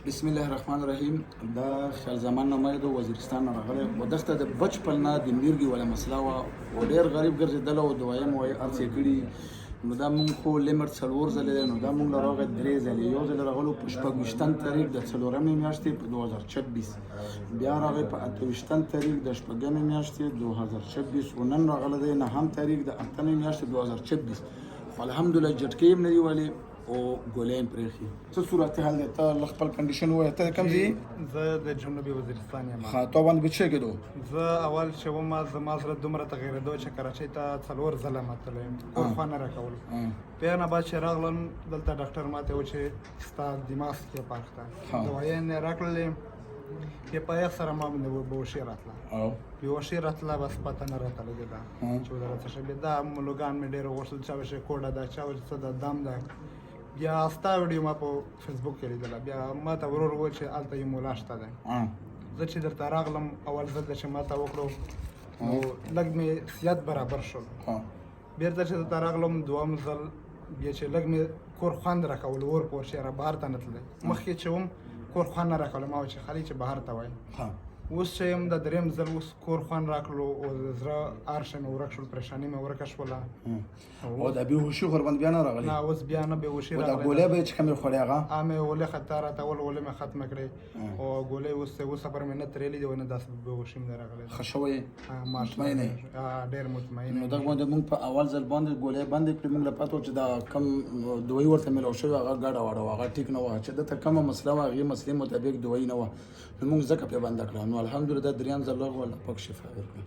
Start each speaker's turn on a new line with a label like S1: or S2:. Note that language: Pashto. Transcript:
S1: بسم الله الرحمن الرحیم. دا خیال زمان نمای د وزیرستان راغلی و دغه د بچپن نه د میرګي ولا مسله وا او ډیر غریب ګرځیدل او دوایم وای ارڅ کړي نو دا مونږ خو لیمټ څلور ځلې نو دا مونږ راغی درې ځلې یو ځل راغلو په شپږویشتم تاریخ د څلورمې میاشتې په 2026 بیا راغی په اتهویشتم تاریخ د شپږمې میاشتې 2026 او نن راغلی دی نهم تاریخ د اتمې میاشتې 2026 الحمدلله جټکې هم نه دی ولی او ګولین پرېخي څه صورت حال دی ته خپل کنډیشن وایه ته کوم ځای
S2: زه د جنوبي وزیرستان یم.
S1: ها تو باندې بچی کېدو
S2: زه اول چې وم زما زړه دومره تغیرېدو چې کراچۍ ته څلور ځله م تللی یم کور خوا نه راکول. بیا نه بعد چې راغلم دلته ډاکټر ماته و چې ستا دماغ کې پاک ته دوایانې یې راکړلې بیا په یخ سره ما باندې بېهوشي راتله بېهوشي راتله بس پته نه راته لګېده چې ودغه څه شی بیا دا ملوګان مې ډېر وغوښتل چا ویل کوډه ده چا ویل څه ده دم ده بیا ستا ویډیو ما په فیسبوک کې لیدله بیا ما ته ورور وویل چې هلته یو مولا شته دی زه چې درته راغلم اول ځل ده چې ما ته وکړو نو لږ مې صحت برابر شو بېرته چې درته راغلم دویم ځل بیا چې لږ مې کور خوند راکول اور په ورشي را بهر ته نه تللی مخکې چې وم کور خوند نه راکول ما ویل چې خالي چې بهر ته وایي اوس چې یم د درېیم ځل اوس کور خوند راکړلو او د زړه ارشه مې ورک شول پریشاني مې ورکه شوله
S1: او د بېهوشي خو ورباندې بیا نه راغلی
S2: نه اوس بیا نه بېهوشي
S1: او دا ګولۍ به یې چې کومې خوړې هغه
S2: مې ولې خطا راته ول ولې مې ختمه کړې او ګولۍ اوس سفر مې نه ترېلی دی او نه داسې بېهوشي مې نه راغلی
S1: ښه شوی یې مطمئن یې
S2: ډېر مطمئن
S1: نو دغه باندې مونږ په اول ځل باندې ګولۍ بندې کړې مونږ له پته و چې دا کوم دوایي ورته میلاو شوې هغه ګډه وډه وه هغه ټیک نه وه چې دته کومه مسله وه هغې مسلې مطابق دوایي نه وه نو مونږ ځکه پرې بنده کړه نو الحمدلله دا درېیم ځل الله پاک شفا ورکړي